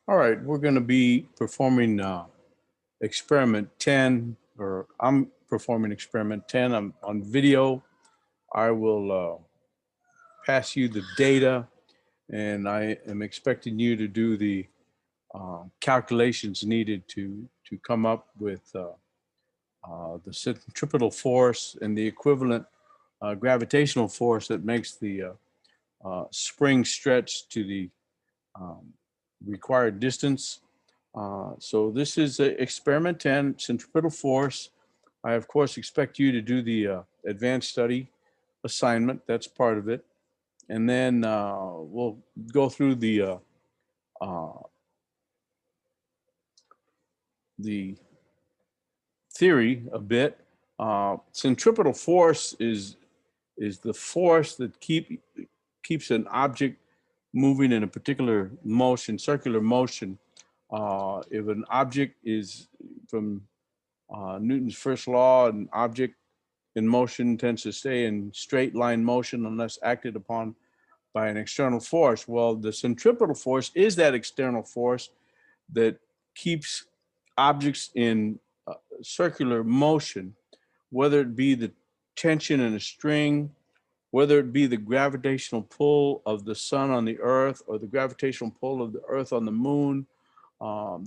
All right, we're going to be performing experiment 10, or I'm performing experiment 10. I'm on video. I will pass you the data, and I am expecting you to do the calculations needed to come up with the centripetal force and the equivalent gravitational force that makes the spring stretch to the um, required distance. So this is experiment 10, centripetal force. I, of course, expect you to do the advanced study assignment. That's part of it. And then we'll go through uh, the theory a bit. Centripetal force is the force that keeps an object moving in a particular motion, circular motion. If an object is from Newton's first law, an object in motion tends to stay in straight line motion unless acted upon by an external force. Well, the centripetal force is that external force that keeps objects in circular motion, whether it be the tension in a string, whether it be the gravitational pull of the sun on the earth or the gravitational pull of the earth on the moon.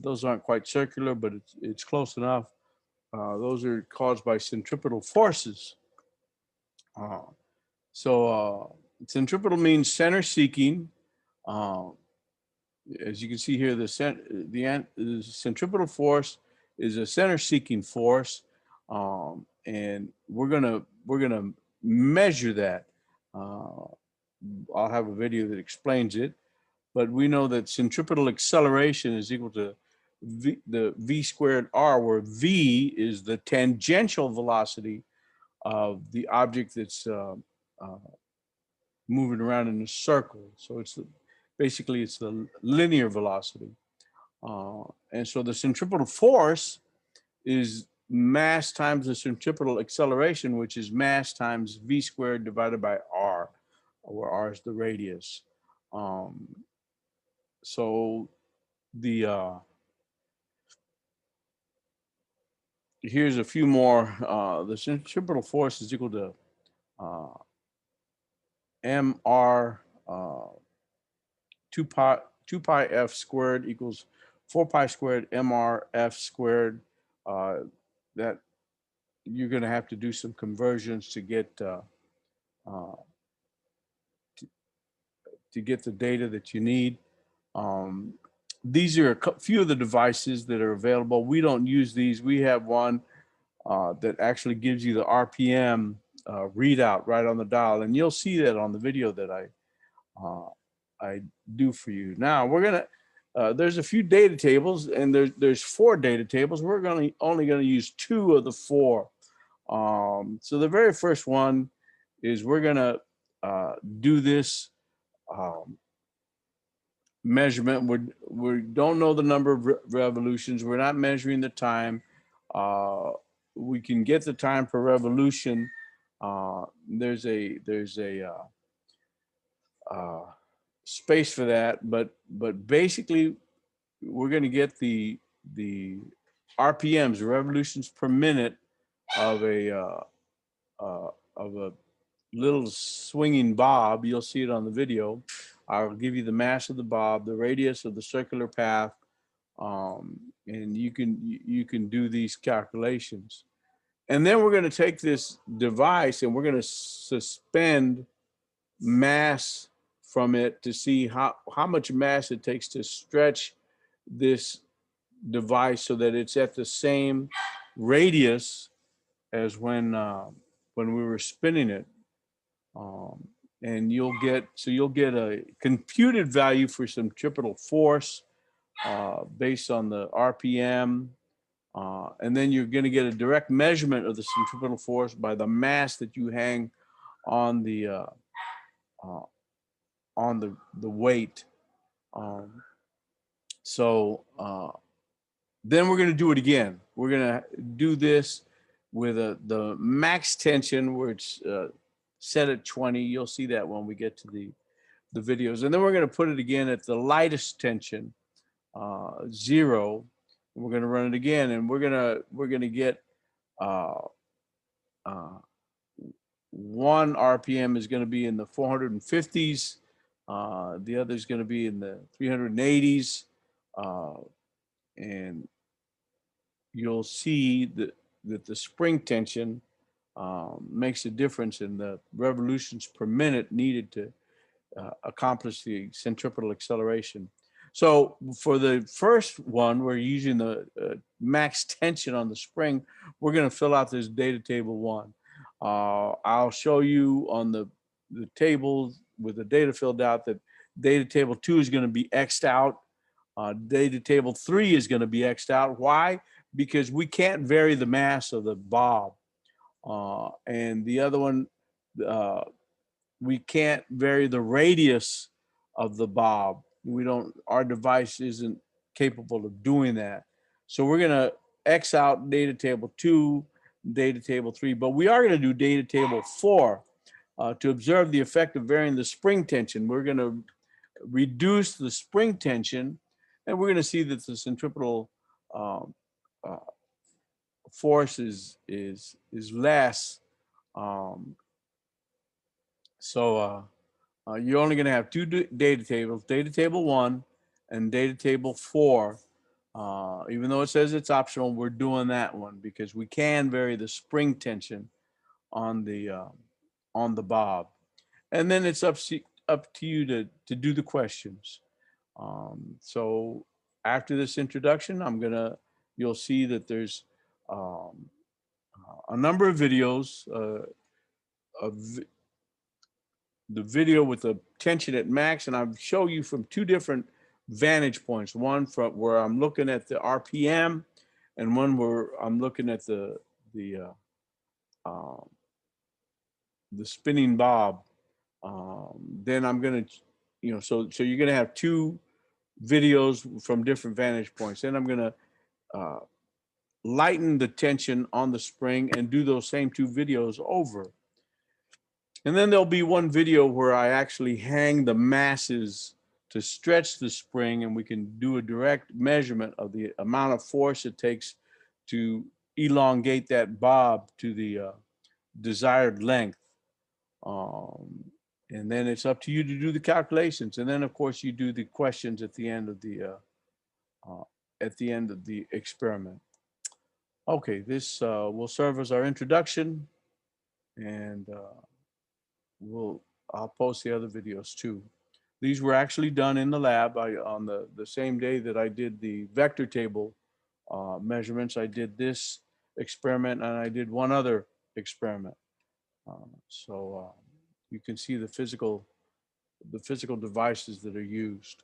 Those aren't quite circular, but it's close enough. Those are caused by centripetal forces. Uh, so centripetal means center seeking. Uh, as you can see here, the centripetal force is a center seeking force, and we're gonna measure that. Uh, I'll have a video that explains it, but we know that centripetal acceleration is equal to the v squared r, where v is the tangential velocity of the object that's uh, moving around in a circle. So basically it's the linear velocity. And so the centripetal force is mass times the centripetal acceleration, which is mass times v squared divided by r, where r is the radius. Um, so the here's a few more. The centripetal force is equal to uh, mr 2 pi f squared equals 4 pi squared mr f squared. Uh, that you're going to have to do some conversions uh, to get the data that you need. Um, these are a few of the devices that are available. We don't use these. We have one that actually gives you the RPM readout right on the dial, and you'll see that on the video that uh, I do for you. Now we're gonna. There's a few data tables, and there's 4 data tables. We're only gonna use 2 of the 4. So the very first one is we're gonna do this um, measurement. We don't know the number of revolutions. We're not measuring the time. Uh, we can get the time per revolution. There's a space for that, but basically we're going to get the RPMs, revolutions per minute, of a little swinging bob. You'll see it on the video. I'll give you the mass of the bob, the radius of the circular path, and you can do these calculations. And then we're going to take this device and we're going to suspend mass from it to see how much mass it takes to stretch this device so that it's at the same radius as when we were spinning it. Um, and you'll get a computed value for centripetal force based on the RPM. And then you're going to get a direct measurement of the centripetal force by the mass that you hang on uh, the weight. Um, so then we're going to do it again. We're going to do this with the max tension, where it's set at 20. You'll see that when we get to the videos. And then we're going to put it again at the lightest tension. 0. We're going to run it again, and we're going to get uh, uh, 1 RPM is going to be in the 450s. The other is going to be in the 380s. And you'll see that the spring tension makes a difference in the revolutions per minute needed to accomplish the centripetal acceleration. So for the first one, we're using the max tension on the spring. We're going to fill out this data table 1. I'll show you on the table with the data filled out that data table 2 is going to be X'd out. Data table 3 is going to be X'd out. Why? Because we can't vary the mass of the bob. And the other one, we can't vary the radius of the bob. Our device isn't capable of doing that. So we're going to X out data table 2, data table 3, but we are going to do data table 4 to observe the effect of varying the spring tension. We're going to reduce the spring tension, and we're going to see that the centripetal um, uh, force is less. Um, so you're only going to have 2 data tables, data table 1 and data table 4. Even though it says it's optional, we're doing that one because we can vary the spring tension on the bob. And then it's up to you to do the questions. So after this introduction, you'll see that there's a number of videos of the video with the tension at max, and I'll show you from 2 different vantage points. One from where I'm looking at the RPM, and one where I'm looking at the spinning bob. Then I'm gonna, so you're gonna have 2 videos from different vantage points. Then I'm gonna lighten the tension on the spring and do those same 2 videos over. And then there'll be one video where I actually hang the masses to stretch the spring, and we can do a direct measurement of the amount of force it takes to elongate that bob to the desired length. And then it's up to you to do the calculations. And then of course you do the questions at the end of the experiment. Okay, this will serve as our introduction, and I'll post the other videos too. These were actually done in the lab. On the same day that I did the vector table measurements, I did this experiment and I did one other experiment. So you can see the physical devices that are used.